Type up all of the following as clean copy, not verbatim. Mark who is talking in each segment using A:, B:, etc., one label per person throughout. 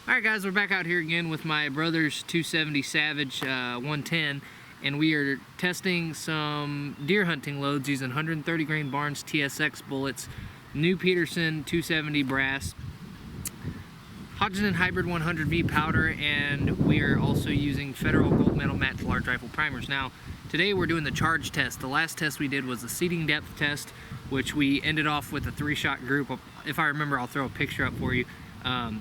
A: Alright guys, we're back out here again with my brother's 270 Savage 110, and we are testing some deer hunting loads using 130 grain Barnes TSX bullets, new Peterson 270 brass, Hodgedon Hybrid 100V powder, and we are also using Federal Gold Metal Match large rifle primers. Now, today we're doing the charge test. The last test we did was the seating depth test, which we ended off with a 3-shot group. If I remember, I'll throw a picture up for you.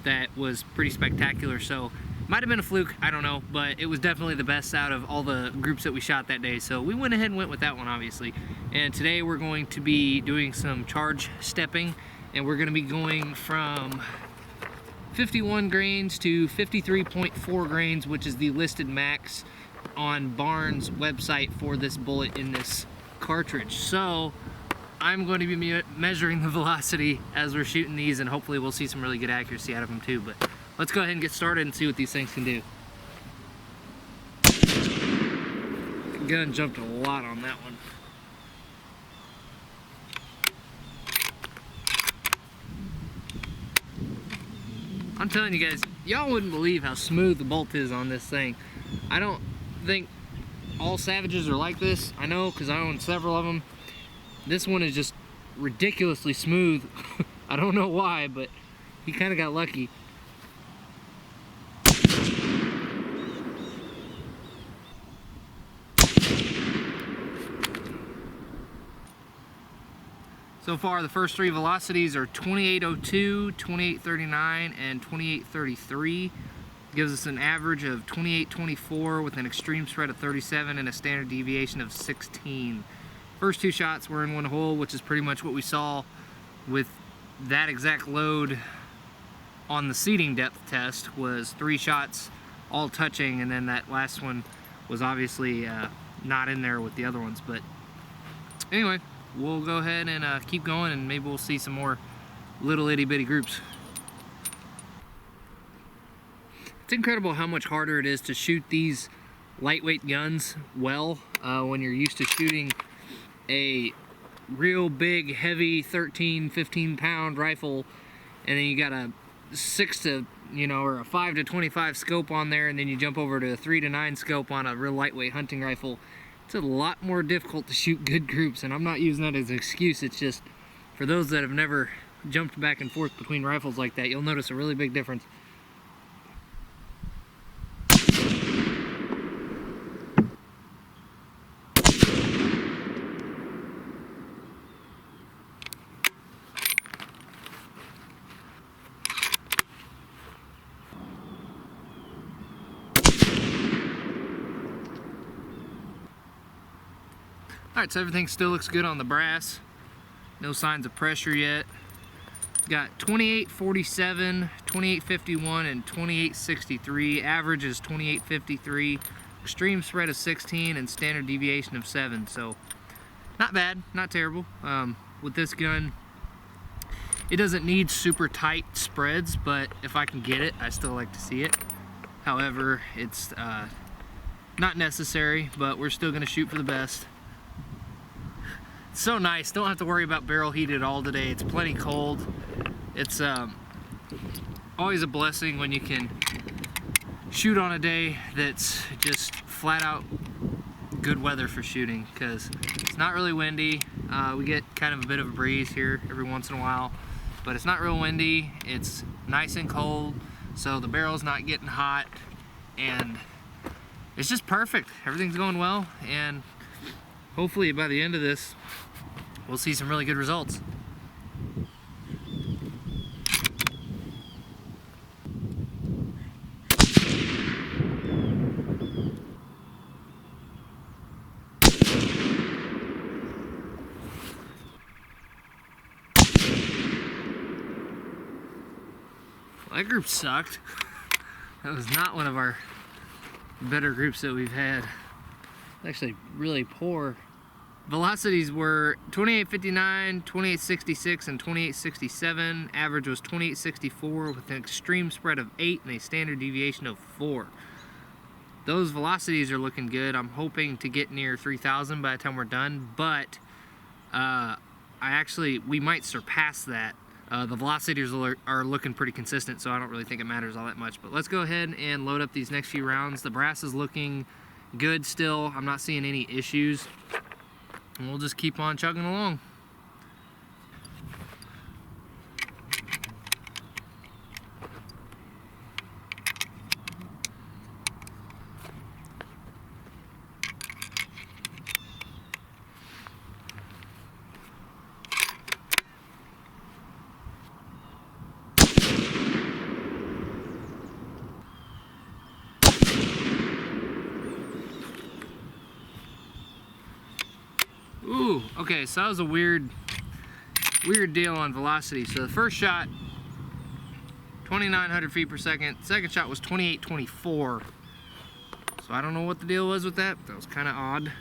A: That was pretty spectacular. So might have been a fluke, I don't know, but it was definitely the best out of all the groups that we shot that day. So we went ahead and went with that one, obviously. And today we're going to be doing some charge stepping, and we're going to be going from 51 grains to 53.4 grains, which is the listed max on Barnes' website for this bullet in this cartridge. So I'm going to be measuring the velocity as we're shooting these, and hopefully we'll see some really good accuracy out of them too. But let's go ahead and get started and see what these things can do. The gun jumped a lot on that one. I'm telling you guys, y'all wouldn't believe how smooth the bolt is on this thing. I don't think all Savages are like this. I know, because I own several of them. This one is just ridiculously smooth. I don't know why, but he kind of got lucky. So far, the first three velocities are 2802, 2839, and 2833. Gives us an average of 2824 with an extreme spread of 37 and a standard deviation of 16. First two shots were in one hole, which is pretty much what we saw with that exact load on the seating depth test. Was 3 shots all touching, and then that last one was obviously not in there with the other ones. But anyway, we'll go ahead and keep going, and maybe we'll see some more little itty bitty groups. It's incredible how much harder it is to shoot these lightweight guns well when you're used to shooting a real big, heavy 13, 15 pound rifle, and then you got a 6 to, or a 5 to 25 scope on there, and then you jump over to a 3 to 9 scope on a real lightweight hunting rifle. It's a lot more difficult to shoot good groups, and I'm not using that as an excuse. It's just for those that have never jumped back and forth between rifles like that, you'll notice a really big difference. Alright, so everything still looks good on the brass. No signs of pressure yet. Got 2847, 2851, and 2863. Average is 2853. Extreme spread of 16 and standard deviation of 7. So not bad, not terrible. With this gun, it doesn't need super tight spreads, but if I can get it, I still like to see it. However, it's not necessary, but we're still going to shoot for the best. So nice, don't have to worry about barrel heat at all today. It's plenty cold. It's always a blessing when you can shoot on a day that's just flat out good weather for shooting, because it's not really windy. We get kind of a bit of a breeze here every once in a while, but it's not real windy. It's nice and cold, so the barrel's not getting hot, and it's just perfect. Everything's going well, and hopefully by the end of this, we'll see some really good results. Well, that group sucked. That was not one of our better groups that we've had. Actually, really poor. Velocities were 2859, 2866, and 2867. Average was 2864 with an extreme spread of 8 and a standard deviation of 4. Those velocities are looking good. I'm hoping to get near 3,000 by the time we're done, but we might surpass that The velocities are looking pretty consistent, so I don't really think it matters all that much. But let's go ahead and load up these next few rounds. The brass is looking good still. I'm not seeing any issues. And we'll just keep on chugging along. Ooh, okay, so that was a weird deal on velocity. So the first shot, 2,900 feet per second. Second shot was 2,824. So I don't know what the deal was with that. That was kind of odd.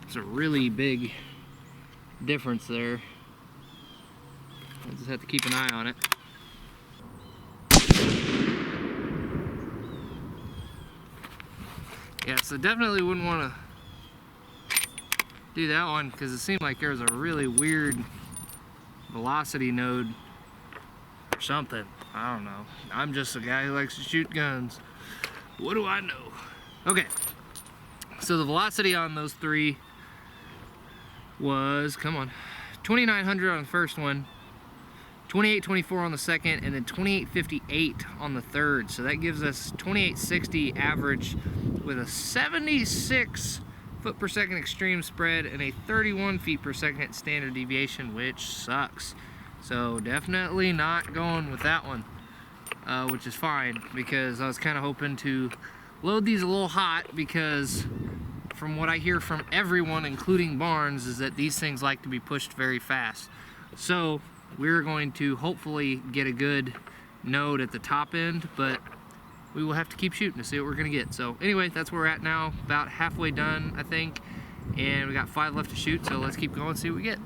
A: It's a really big difference there. I'll just have to keep an eye on it. Yeah, so definitely wouldn't want to do that one because it seemed like there was a really weird velocity node or something. I don't know. I'm just a guy who likes to shoot guns. What do I know? Okay, so the velocity on those three was, come on, 2,900 on the first one, 2,824 on the second, and then 2,858 on the third. So that gives us 2,860 average with a 76 foot per second extreme spread and a 31 feet per second standard deviation, which sucks. So definitely not going with that one, which is fine because I was kind of hoping to load these a little hot because from what I hear from everyone, including Barnes, is that these things like to be pushed very fast. So we're going to hopefully get a good node at the top end, but we will have to keep shooting to see what we're gonna get. So anyway, that's where we're at now, about halfway done, I think, and we got 5 left to shoot, so let's keep going and see what we get.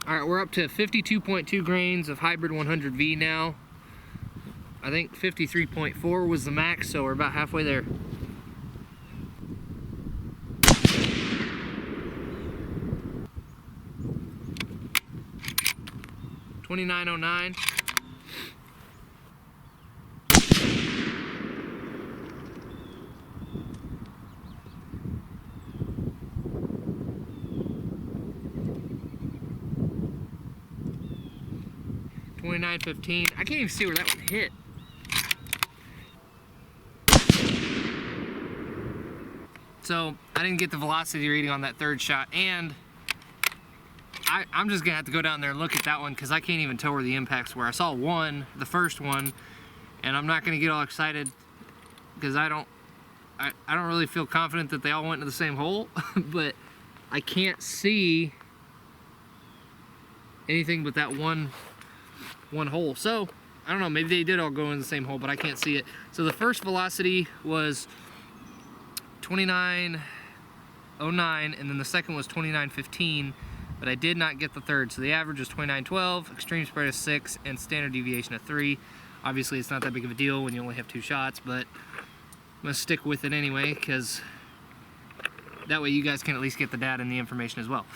A: All right, we're up to 52.2 grains of hybrid 100V now. I think 53.4 was the max, so we're about halfway there. $29.09. $29.15. I can't even see where that one hit. So I didn't get the velocity reading on that third shot, and I'm just gonna have to go down there and look at that one because I can't even tell where the impacts were. I saw one, the first one, and I'm not gonna get all excited because I don't really feel confident that they all went into the same hole, but I can't see anything but that one hole. So I don't know, maybe they did all go in the same hole, but I can't see it. So the first velocity was 29.09, and then the second was 29.15, but I did not get the third. So the average was 29.12, extreme spread of 6, and standard deviation of 3. Obviously it's not that big of a deal when you only have 2 shots, but I'm gonna stick with it anyway because that way you guys can at least get the data and the information as well.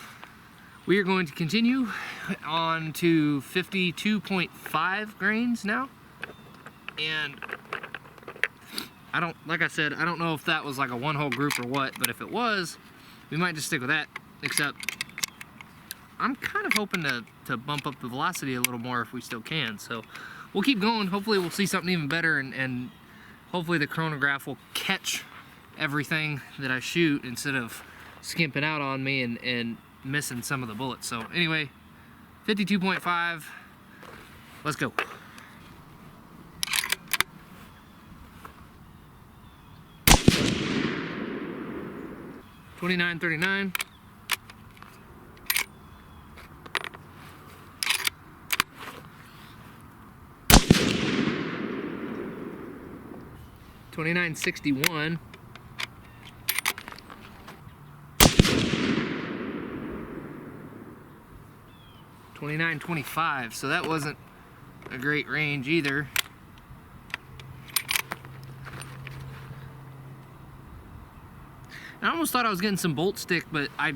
A: We are going to continue on to 52.5 grains now, and like I said, I don't know if that was like a one-hole group or what, but if it was, we might just stick with that, except I'm kind of hoping to bump up the velocity a little more if we still can. So we'll keep going. Hopefully we'll see something even better, and hopefully the chronograph will catch everything that I shoot instead of skimping out on me and missing some of the bullets. So anyway, 52.5, let's go. $29.39. 2961. 2925, so that wasn't a great range either. I almost thought I was getting some bolt stick, but I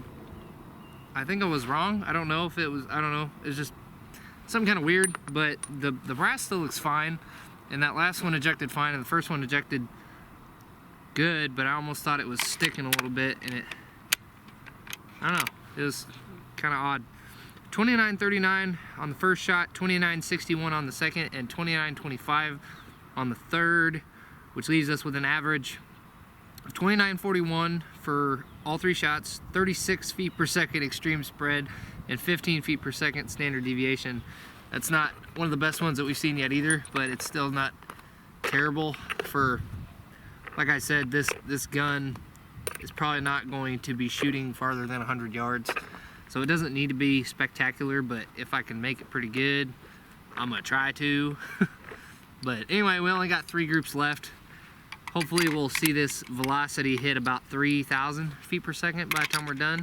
A: think I was wrong. I don't know if it was, I don't know, it's just something kind of weird, but the brass still looks fine, and that last one ejected fine, and the first one ejected good, but I almost thought it was sticking a little bit, and I don't know, it was kind of odd. 2939 on the first shot, 2961 on the second, and 2925 on the third, which leaves us with an average of 2941 for all three shots, 36 feet per second extreme spread, and 15 feet per second standard deviation. That's not one of the best ones that we've seen yet either, but it's still not terrible for, like I said, this gun is probably not going to be shooting farther than 100 yards. So it doesn't need to be spectacular, but if I can make it pretty good, I'm gonna try to. But anyway, we only got 3 groups left. Hopefully we'll see this velocity hit about 3,000 feet per second by the time we're done.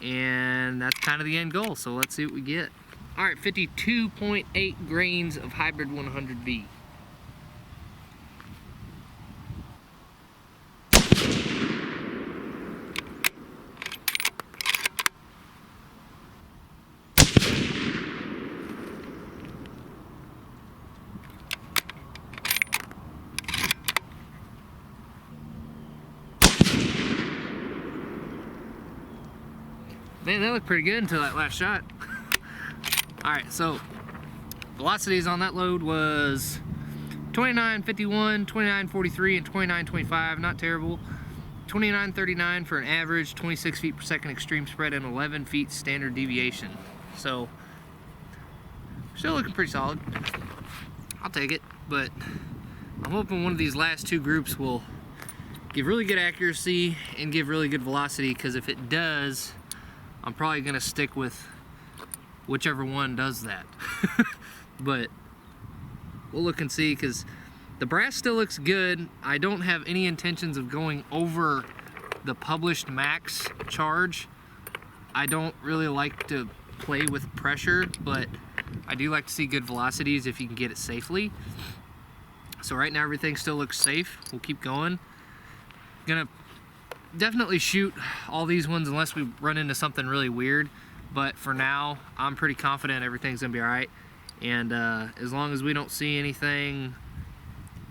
A: And that's kind of the end goal, so let's see what we get. All right, 52.8 grains of Hybrid 100V. Man, that looked pretty good until that last shot. Alright, so velocities on that load was 2951, 2943, and 2925. Not terrible. 2939 for an average, 26 feet per second extreme spread, and 11 feet standard deviation. So, still looking pretty solid. I'll take it, but I'm hoping one of these last 2 groups will give really good accuracy and give really good velocity, because if it does, I'm probably gonna stick with whichever one does that. But we'll look and see, because the brass still looks good. I don't have any intentions of going over the published max charge. I don't really like to play with pressure, but I do like to see good velocities if you can get it safely. So right now everything still looks safe. We'll keep going. Gonna definitely shoot all these ones unless we run into something really weird, but for now I'm pretty confident everything's gonna be all right. And as long as we don't see anything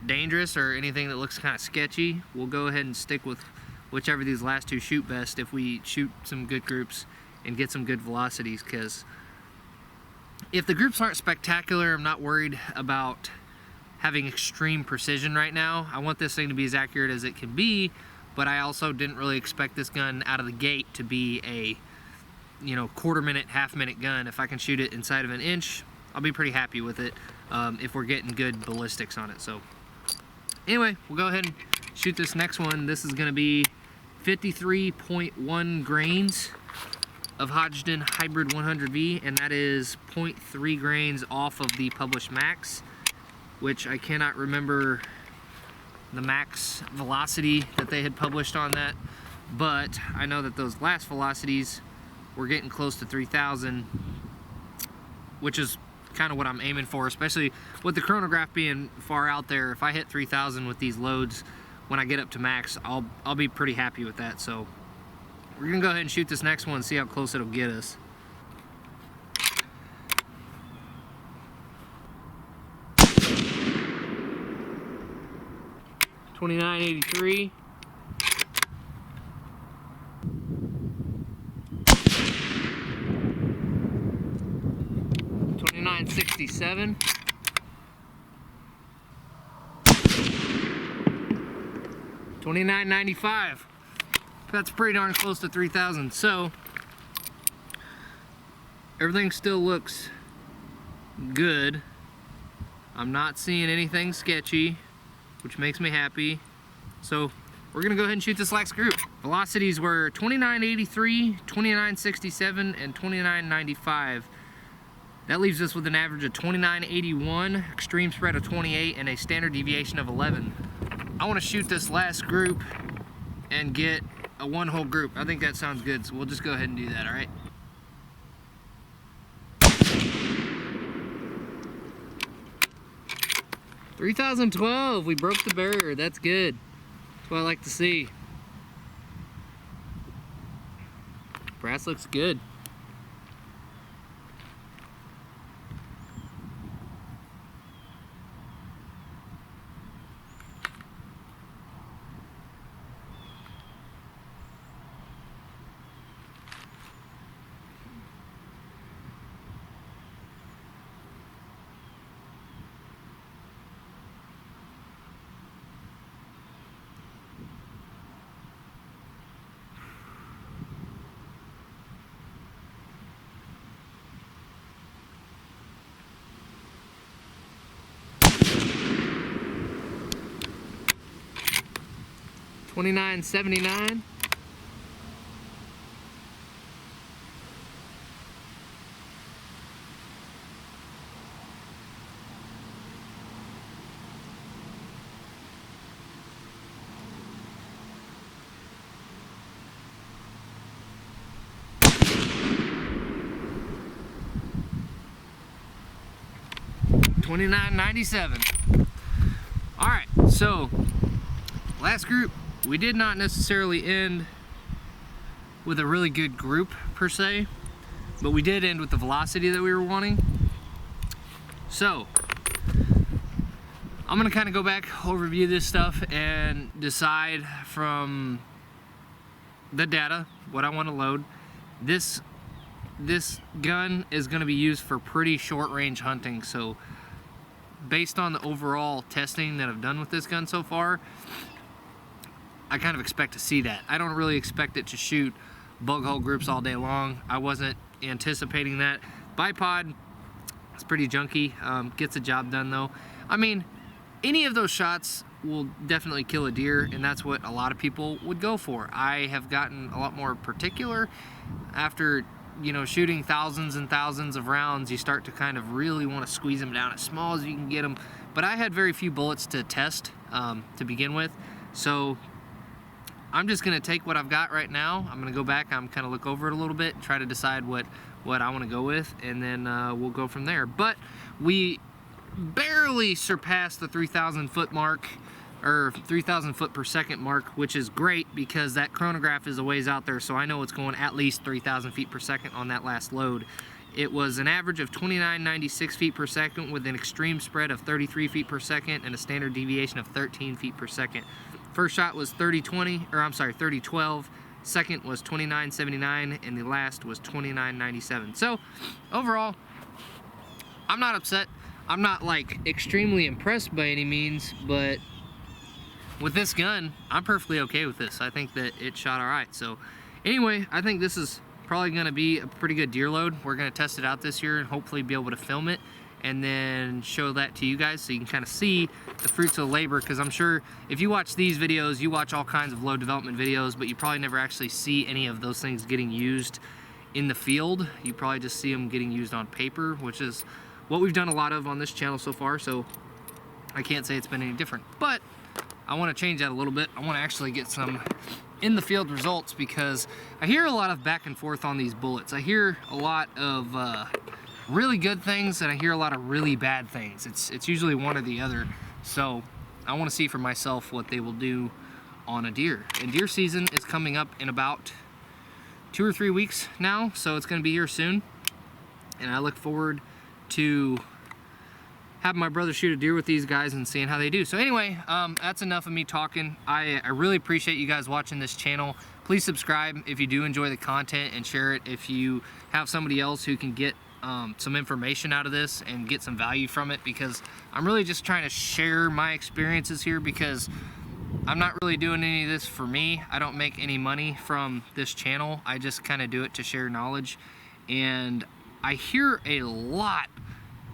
A: dangerous or anything that looks kind of sketchy, we'll go ahead and stick with whichever these last 2 shoot best if we shoot some good groups and get some good velocities. Because if the groups aren't spectacular, I'm not worried about having extreme precision right now. I want this thing to be as accurate as it can be, but I also didn't really expect this gun out of the gate to be a, you know, quarter-minute, half-minute gun. If I can shoot it inside of an inch, I'll be pretty happy with it if we're getting good ballistics on it. So anyway, we'll go ahead and shoot this next one. This is gonna be 53.1 grains of Hodgedon Hybrid 100V, and that is 0.3 grains off of the published max, which I cannot remember the max velocity that they had published on that, but I know that those last velocities were getting close to 3,000, which is kind of what I'm aiming for, especially with the chronograph being far out there. If I hit 3,000 with these loads when I get up to max, I'll be pretty happy with that. So we're gonna go ahead and shoot this next one and see how close it'll get us. $29.83. $29.67. $29.95. That's pretty darn close to 3,000. So everything still looks good. I'm not seeing anything sketchy, which makes me happy. So we're gonna go ahead and shoot this last group. Velocities were 29.83, 29.67, and 29.95. That leaves us with an average of 29.81, extreme spread of 28, and a standard deviation of 11. I want to shoot this last group and get a 1-hole group. I think that sounds good, so we'll just go ahead and do that, all right? $3,012, we broke the barrier, that's good. That's what I like to see. Brass looks good. $29.79. $29.97. All right, so last group, we did not necessarily end with a really good group per se, but we did end with the velocity that we were wanting. So I'm gonna kind of go back, overview this stuff, and decide from the data what I want to load. This gun is going to be used for pretty short range hunting, so based on the overall testing that I've done with this gun so far, I kind of expect to see that. I don't really expect it to shoot bug hole groups all day long. I wasn't anticipating that. Bipod, it's pretty junky, gets the job done though. I mean, any of those shots will definitely kill a deer, and that's what a lot of people would go for. I have gotten a lot more particular after, you know, shooting thousands and thousands of rounds. You start to kind of really want to squeeze them down as small as you can get them. But I had very few bullets to test to begin with, so I'm just gonna take what I've got right now. I'm gonna go back, I'm kind of look over it a little bit, try to decide what I want to go with, and then we'll go from there. But we barely surpassed the 3,000 foot mark, or 3,000 foot per second mark, which is great because that chronograph is a ways out there, so I know it's going at least 3,000 feet per second on that last load. It was an average of 29.96 feet per second with an extreme spread of 33 feet per second and a standard deviation of 13 feet per second. First shot was 3012, second was 29.79, and the last was 29.97. So overall, I'm not upset. I'm not like extremely impressed by any means, but with this gun, I'm perfectly okay with this. I think that it shot all right. So anyway, I think this is probably gonna be a pretty good deer load. We're gonna test it out this year and hopefully be able to film it and then show that to you guys so you can kind of see the fruits of the labor, because I'm sure if you watch these videos, you watch all kinds of load development videos, but you probably never actually see any of those things getting used in the field. You probably just see them getting used on paper, which is what we've done a lot of on this channel so far, so I can't say it's been any different. But I want to change that a little bit. I want to actually get some in the field results, because I hear a lot of back and forth on these bullets. I hear a lot of really good things, and I hear a lot of really bad things. It's usually one or the other. So I want to see for myself what they will do on a deer. And deer season is coming up in about 2 or 3 weeks now, so it's going to be here soon. And I look forward to having my brother shoot a deer with these guys and seeing how they do. So anyway, that's enough of me talking. I really appreciate you guys watching this channel. Please subscribe if you do enjoy the content, and share it if you have somebody else who can get some information out of this and get some value from it, because I'm really just trying to share my experiences here, because I'm not really doing any of this for me. I don't make any money from this channel. I just kind of do it to share knowledge. And I hear a lot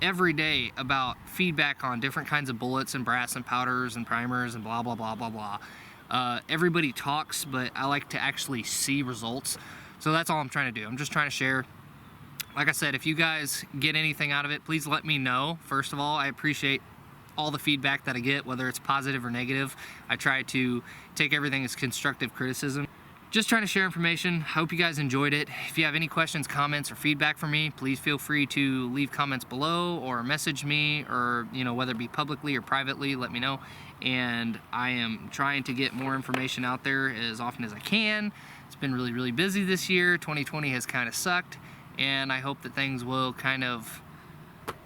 A: every day about feedback on different kinds of bullets and brass and powders and primers and blah blah blah blah blah. Everybody talks, but I like to actually see results. So that's all I'm trying to do. I'm just trying to share. Like I said, if you guys get anything out of it, please let me know. First of all, I appreciate all the feedback that I get, whether it's positive or negative. I try to take everything as constructive criticism. Just trying to share information. Hope you guys enjoyed it. If you have any questions, comments, or feedback for me, please feel free to leave comments below or message me, or whether it be publicly or privately, let me know. And I am trying to get more information out there as often as I can. It's been really, really busy this year. 2020 has kind of sucked, and I hope that things will kind of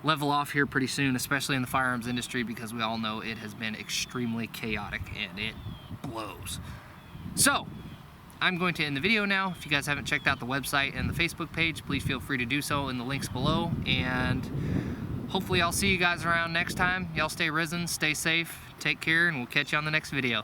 A: level off here pretty soon, especially in the firearms industry, because we all know it has been extremely chaotic and it blows. So I'm going to end the video now. If you guys haven't checked out the website and the Facebook page, please feel free to do so in the links below, and hopefully I'll see you guys around next time. Y'all stay risen, stay safe, take care, and we'll catch you on the next video.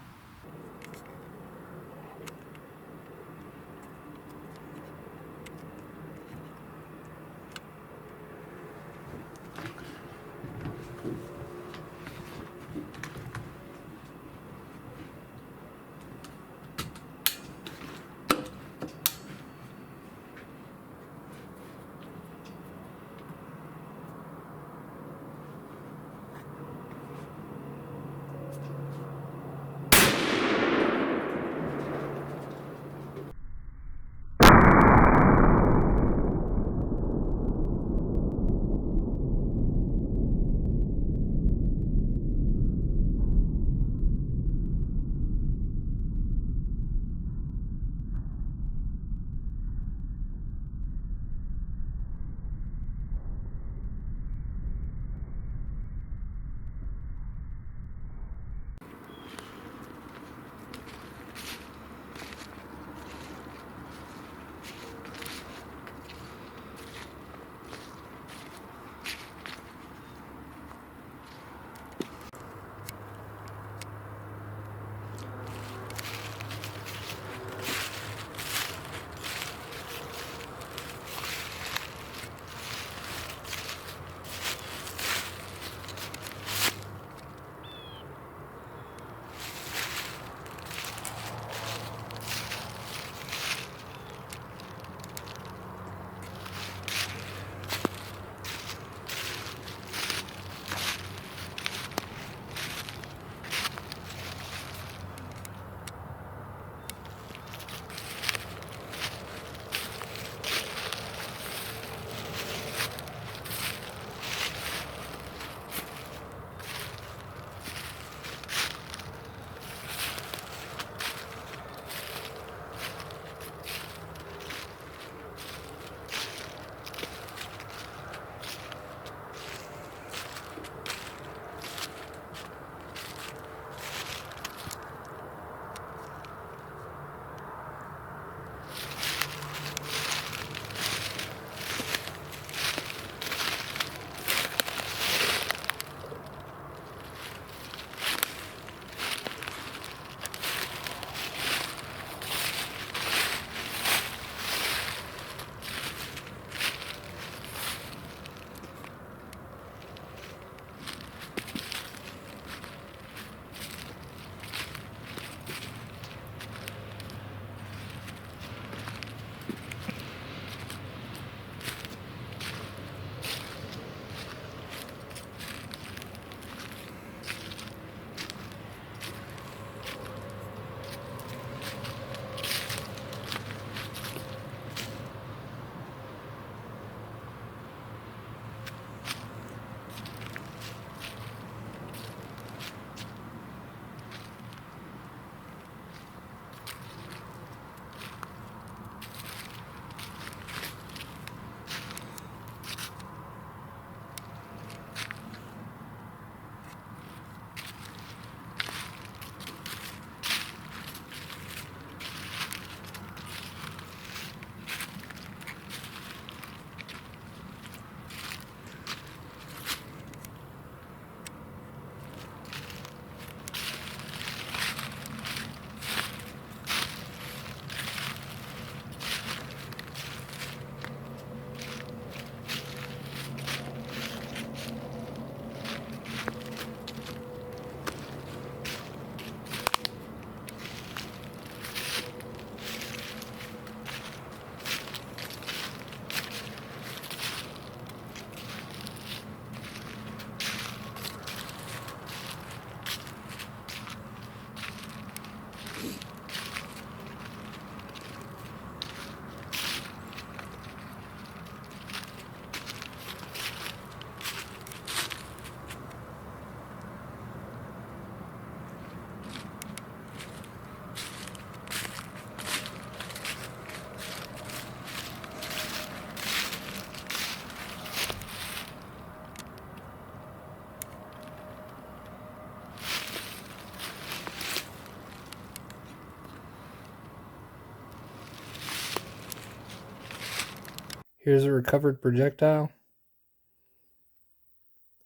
A: Here's a recovered projectile.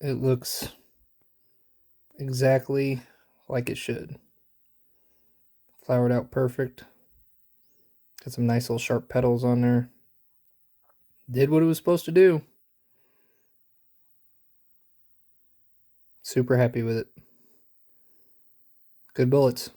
A: It looks exactly like it should. Flowered out perfect. Got some nice little sharp petals on there. Did what it was supposed to do. Super happy with it. Good bullets.